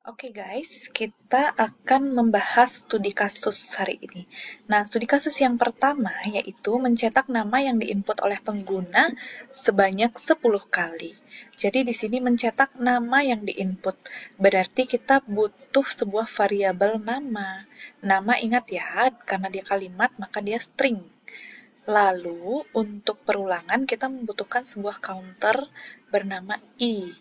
Oke guys, kita akan membahas studi kasus hari ini. Nah, studi kasus yang pertama yaitu mencetak nama yang diinput oleh pengguna sebanyak 10 kali. Jadi di sini mencetak nama yang diinput, berarti kita butuh sebuah variabel nama. Nama ingat ya, karena dia kalimat maka dia string. Lalu untuk perulangan kita membutuhkan sebuah counter bernama i.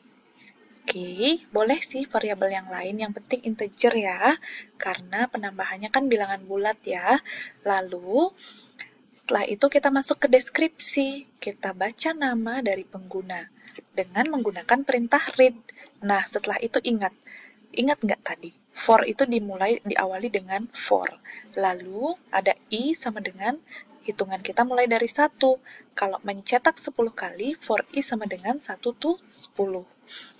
Oke, boleh sih variabel yang lain, yang penting integer ya, karena penambahannya kan bilangan bulat ya. Lalu, setelah itu kita masuk ke deskripsi, kita baca nama dari pengguna dengan menggunakan perintah read. Nah, setelah itu ingat nggak tadi? For itu diawali dengan for. Lalu ada i sama dengan hitungan kita mulai dari 1. Kalau mencetak 10 kali, for i sama dengan 1 tuh 10.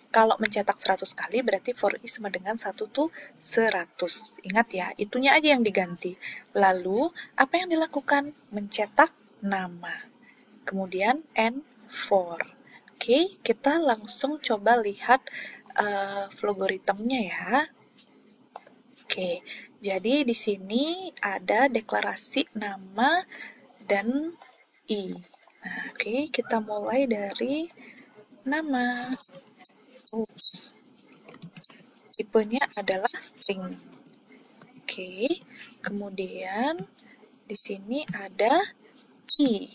Kalau mencetak 100 kali berarti for i sama dengan 1 tuh 100. Ingat ya, itunya aja yang diganti. Lalu, apa yang dilakukan? Mencetak nama. Kemudian and for. Oke, kita langsung coba lihat logaritmnya ya. Oke, jadi di sini ada deklarasi nama dan i. Nah, oke, kita mulai dari nama. Oops. Tipenya adalah string. Oke, kemudian di sini ada key.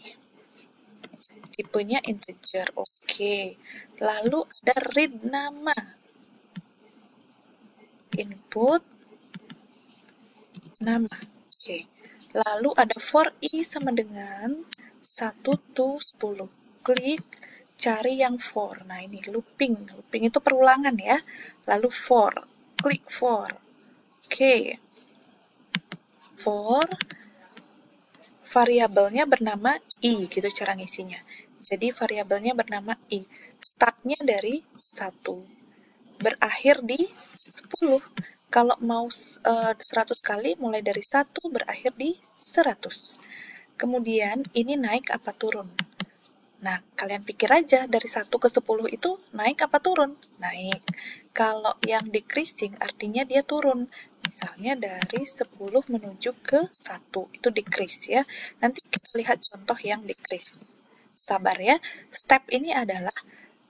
Tipenya integer. Oke. Lalu ada read nama. Input nama. Oke. Lalu ada for i sama dengan 1 to 10. Klik cari yang for. Nah, ini looping. Looping itu perulangan ya. Lalu for. Klik for. Oke. For variabelnya bernama i, gitu cara ngisinya. Jadi variabelnya bernama i. Startnya dari 1. Berakhir di 10. Kalau mau 100 kali, mulai dari 1, berakhir di 100. Kemudian, ini naik apa turun? Nah, kalian pikir aja, dari 1 ke 10 itu naik apa turun? Naik. Kalau yang decreasing artinya dia turun. Misalnya dari 10 menuju ke 1, itu decrease ya. Nanti kita lihat contoh yang decrease. Sabar ya, step ini adalah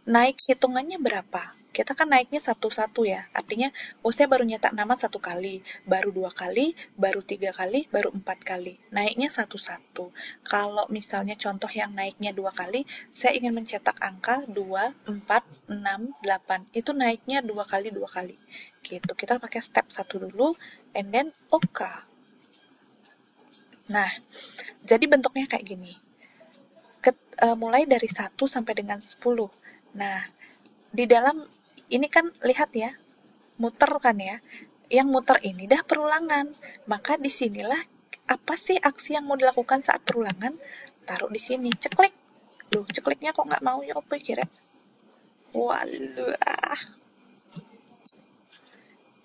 naik hitungannya berapa? Kita kan naiknya satu-satu ya, artinya saya baru nyetak nama 1 kali, baru 2 kali, baru 3 kali, baru 4 kali. Naiknya satu-satu. Kalau misalnya contoh yang naiknya 2 kali, saya ingin mencetak angka 2, 4, 6, 8. Itu naiknya 2 kali, 2 kali. Gitu, kita pakai step 1 dulu, and then OK. Nah, jadi bentuknya kayak gini. Mulai dari 1 sampai dengan 10. Nah, di dalam ini kan lihat ya, muter kan ya. Yang muter ini dah perulangan. Maka disinilah apa sih aksi yang mau dilakukan saat perulangan? Taruh di sini, ceklik. Loh, cekliknya kok nggak mau ya, apa kira? Waduh,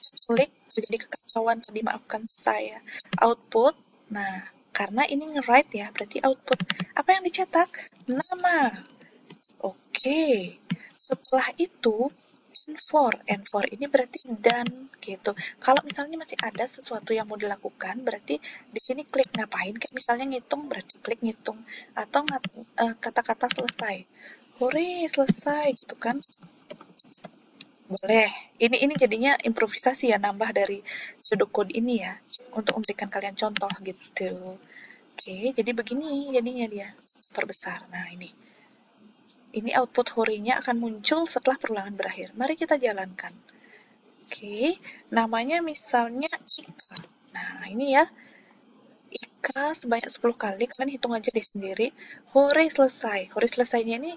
ceklik terjadi kekacauan tadi, maafkan saya. Output, nah karena ini nge-write ya, berarti output. Apa yang dicetak? Nama. Oke, setelah itu N4 ini berarti dan gitu. Kalau misalnya masih ada sesuatu yang mau dilakukan, berarti di sini klik ngapain? Kayak misalnya ngitung, berarti klik ngitung. Atau kata-kata selesai. Hore, selesai gitu kan. Boleh. Ini jadinya improvisasi ya, nambah dari pseudocode ini ya, untuk memberikan kalian contoh gitu. Oke, jadi begini jadinya dia. Perbesar. Nah, ini. Ini output horinya akan muncul setelah perulangan berakhir. Mari kita jalankan. Oke, namanya misalnya Ika. Nah, ini ya. Ika sebanyak 10 kali, kalian hitung aja deh sendiri. Hore selesai. Hore selesainya ini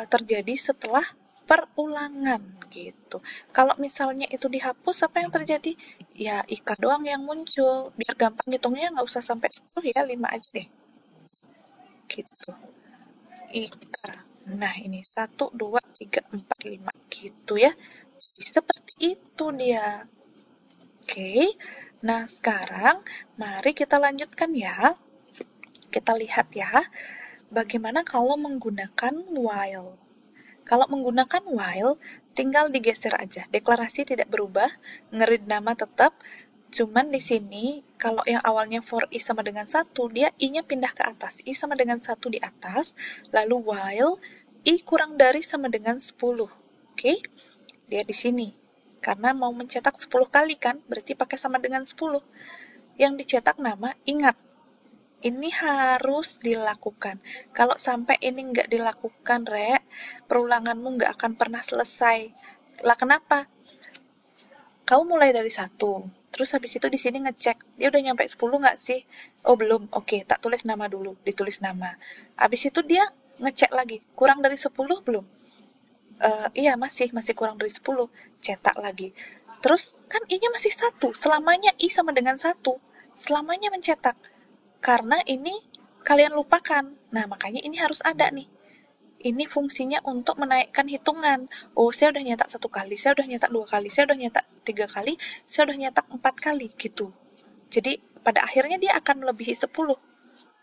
terjadi setelah perulangan gitu. Kalau misalnya itu dihapus, apa yang terjadi? Ya, Ika doang yang muncul. Biar gampang hitungnya nggak usah sampai 10 ya, 5 aja deh. Gitu. Ika. Nah, ini 1, 2, 3, 4, 5 gitu ya. Jadi seperti itu dia. Oke. Nah, sekarang mari kita lanjutkan ya. Kita lihat ya, bagaimana kalau menggunakan while. Kalau menggunakan while, tinggal digeser aja. Deklarasi tidak berubah, nge-read nama tetap, cuman di sini kalau yang awalnya for i sama dengan 1, dia i-nya pindah ke atas. I sama dengan 1 di atas, lalu while i kurang dari sama dengan 10. Oke? Dia di sini. Karena mau mencetak 10 kali kan, berarti pakai sama dengan 10. Yang dicetak nama, ingat, ini harus dilakukan. Kalau sampai ini nggak dilakukan, perulanganmu nggak akan pernah selesai. Lah kenapa? Kamu mulai dari 1, terus habis itu di sini ngecek, dia udah nyampe 10 nggak sih? Oh belum, oke, tak tulis nama dulu, ditulis nama. Habis itu dia ngecek lagi, kurang dari 10 belum? Iya masih kurang dari 10, cetak lagi. Terus kan i-nya masih 1, selamanya i sama dengan 1, selamanya mencetak. Karena ini kalian lupakan. Nah, makanya ini harus ada nih. Ini fungsinya untuk menaikkan hitungan. Oh, saya udah nyetak 1 kali, saya udah nyetak 2 kali, saya udah nyetak 3 kali, saya udah nyetak 4 kali, gitu. Jadi, pada akhirnya dia akan melebihi 10.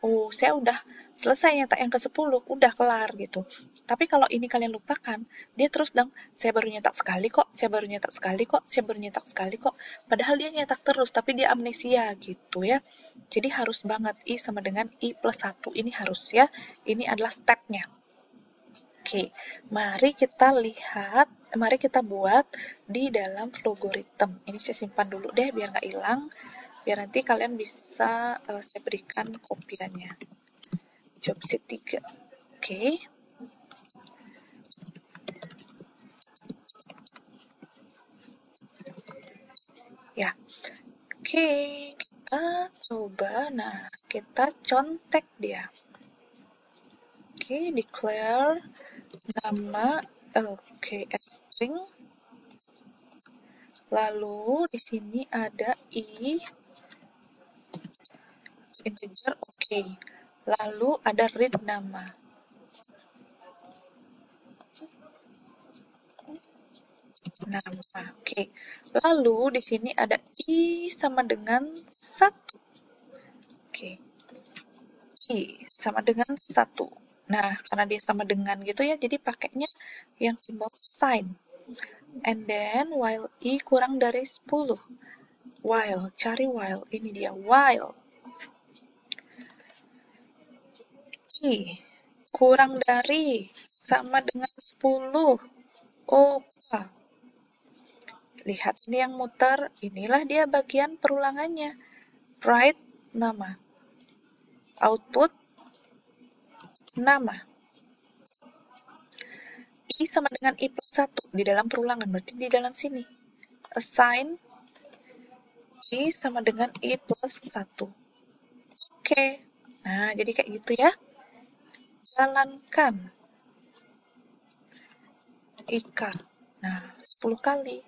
Oh, saya udah selesai nyetak yang ke-10, udah kelar, gitu. Tapi kalau ini kalian lupakan, dia terus dong, saya baru nyetak sekali kok, saya baru nyetak sekali kok, saya baru nyetak sekali kok. Padahal dia nyetak terus, tapi dia amnesia, gitu ya. Jadi harus banget I sama dengan I plus 1, ini harus ya. Ini adalah stepnya. Oke, mari kita lihat, mari kita buat di dalam logarithm. Ini saya simpan dulu deh, biar nggak hilang. Biar nanti kalian bisa saya berikan kopiannya. Job sheet 3. Oke. Ya. Oke, kita coba. Nah, kita contek dia. Oke, declare nama string. Lalu di sini ada i integer, oke. Lalu ada read nama. Oke. Lalu di sini ada i sama dengan 1. Oke. I sama dengan 1. Nah, karena dia sama dengan gitu ya, jadi pakainya yang simbol sign. And then while i kurang dari 10. While, cari while. Ini dia, while i kurang dari sama dengan 10. Oke. Lihat ini yang muter, inilah dia bagian perulangannya. Write nama. Output nama. I sama dengan I plus 1 di dalam perulangan, berarti di dalam sini. Assign I sama dengan I plus 1. Oke. Nah, jadi kayak gitu ya. Jalankan. Ika. Nah, 10 kali.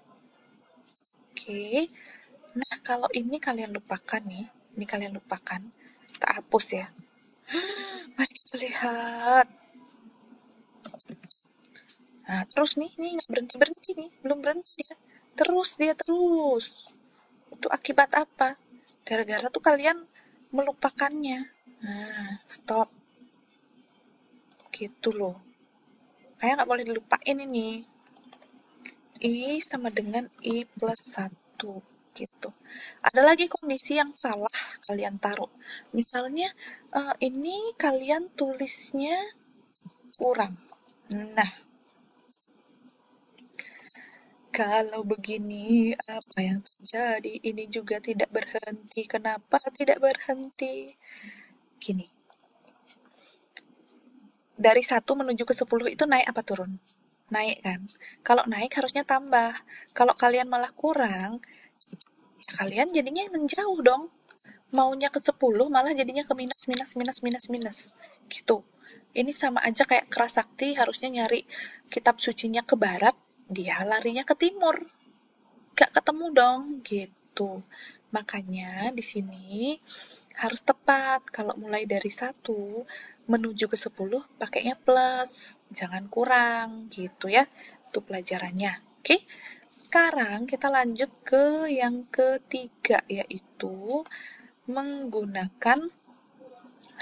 Oke. Nah, kalau ini kalian lupakan nih. Ini kalian lupakan. Tak hapus ya. Mari kita lihat. Nah, terus nih nggak berhenti-berhenti nih. Belum berhenti dia. Terus. Itu akibat apa? Gara-gara tuh kalian melupakannya. Nah, stop. Gitu loh. Kayak nggak boleh dilupain ini. I sama dengan I plus 1. Gitu. Ada lagi kondisi yang salah kalian taruh. Misalnya, ini kalian tulisnya kurang. Nah, kalau begini, apa yang terjadi? Ini juga tidak berhenti. Kenapa tidak berhenti? Gini. Dari 1 menuju ke 10 itu naik apa turun? Naik kan? Kalau naik harusnya tambah. Kalau kalian malah kurang, ya kalian jadinya menjauh dong. Maunya ke 10 malah jadinya ke minus. Gitu. Ini sama aja kayak Kerasakti harusnya nyari kitab sucinya ke barat, dia larinya ke timur. Gak ketemu dong, gitu. Makanya di sini harus tepat. Kalau mulai dari 1 menuju ke 10 pakainya plus, jangan kurang gitu ya. Itu pelajarannya. Oke. Sekarang kita lanjut ke yang ketiga, yaitu menggunakan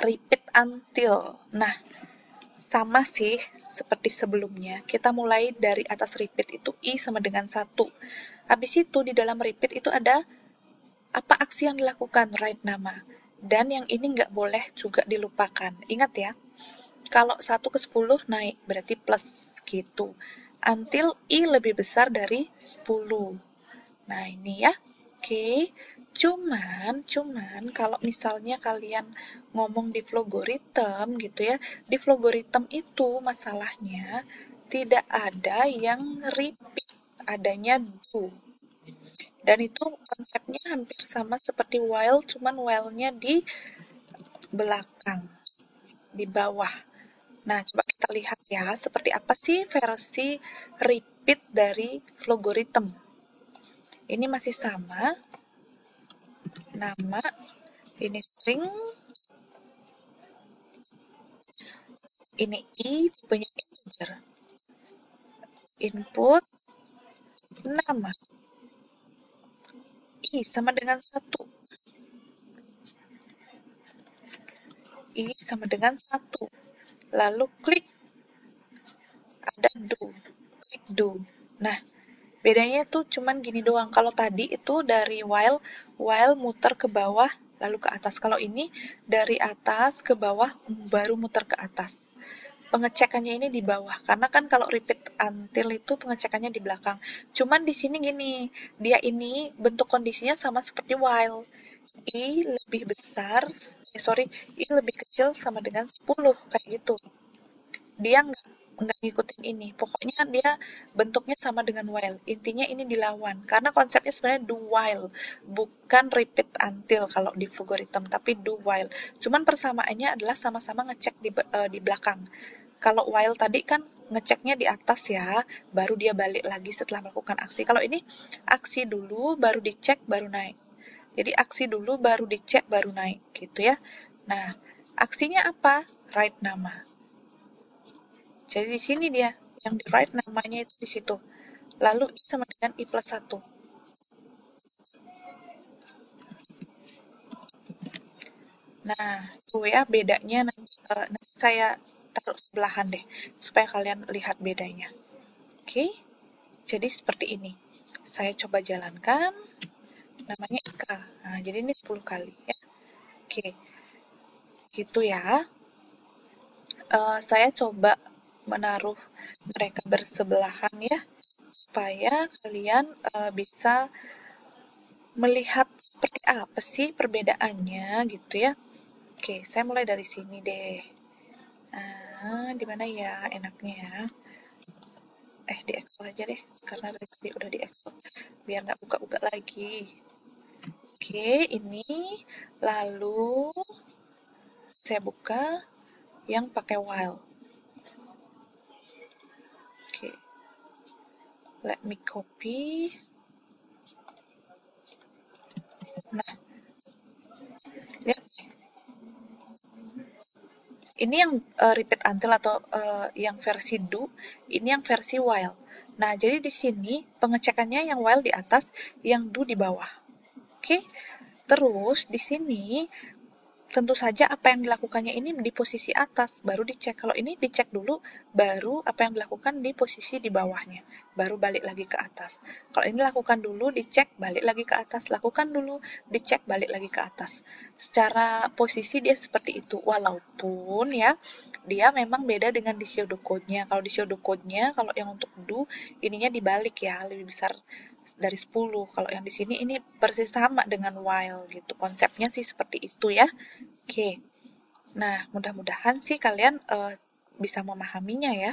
repeat until. Nah, sama sih seperti sebelumnya. Kita mulai dari atas repeat itu I sama dengan 1. Habis itu di dalam repeat itu ada apa aksi yang dilakukan, write nama. Dan yang ini nggak boleh juga dilupakan. Ingat ya, kalau 1 ke 10 naik, berarti plus gitu. Until I lebih besar dari 10. Nah, ini ya. Oke. Cuman kalau misalnya kalian ngomong di Vlogoritem gitu ya, di Vlogoritem itu masalahnya tidak ada yang repeat, adanya do. Dan itu konsepnya hampir sama seperti while, cuman while-nya di belakang, di bawah. Nah, coba kita lihat ya, seperti apa sih versi repeat dari Vlogoritem. Ini masih sama, nama, ini string, ini I, tipenya integer. Input, nama. I sama dengan 1. I sama dengan 1. Lalu klik, ada do. Klik do. Nah, bedanya tuh cuman gini doang. Kalau tadi itu dari while muter ke bawah, lalu ke atas. Kalau ini dari atas ke bawah, baru muter ke atas. Pengecekannya ini di bawah, karena kan kalau repeat until itu pengecekannya di belakang. Cuman di sini gini, dia ini bentuk kondisinya sama seperti while. I lebih besar, I lebih kecil sama dengan 10, kayak gitu. Dia nggak ngikutin ini. Pokoknya dia bentuknya sama dengan while. Intinya ini dilawan. Karena konsepnya sebenarnya do while. Bukan repeat until kalau di Vlogoritem, tapi do while. Cuman persamaannya adalah sama-sama ngecek di belakang. Kalau while tadi kan ngeceknya di atas ya, baru dia balik lagi setelah melakukan aksi. Kalau ini aksi dulu, baru dicek, baru naik. Jadi aksi dulu, baru dicek, baru naik gitu ya. Nah, aksinya apa? Write nama. Jadi di sini dia, yang di write namanya itu di situ. Lalu I sama dengan I plus 1. Nah, itu ya bedanya. Nanti saya taruh sebelahan deh, supaya kalian lihat bedanya. Oke, jadi seperti ini. Saya coba jalankan, namanya Ika. Nah, jadi ini 10 kali ya. Oke, gitu ya. Saya coba menaruh mereka bersebelahan ya, supaya kalian bisa melihat seperti apa sih perbedaannya gitu ya. Oke, saya mulai dari sini deh. Nah, di mana ya enaknya ya? Di Excel aja deh, karena dari tadi udah di Excel, biar nggak buka-buka lagi. Oke, ini lalu saya buka yang pakai while. Oke, let me copy. Nah, lihat. Ini yang repeat until atau yang versi do, ini yang versi while. Nah, jadi di sini pengecekannya yang while di atas, yang do di bawah. Oke. Terus di sini tentu saja apa yang dilakukannya ini di posisi atas, baru dicek. Kalau ini dicek dulu, baru apa yang dilakukan di posisi di bawahnya, baru balik lagi ke atas. Kalau ini lakukan dulu, dicek, balik lagi ke atas, lakukan dulu, dicek, balik lagi ke atas. Secara posisi dia seperti itu, walaupun ya, dia memang beda dengan di pseudocode-nya. Kalau di pseudocode-nya, kalau yang untuk do, ininya dibalik ya, lebih besar dari 10. Kalau yang di sini ini persis sama dengan while gitu. Konsepnya sih seperti itu ya. Oke. Nah, mudah-mudahan sih kalian bisa memahaminya ya.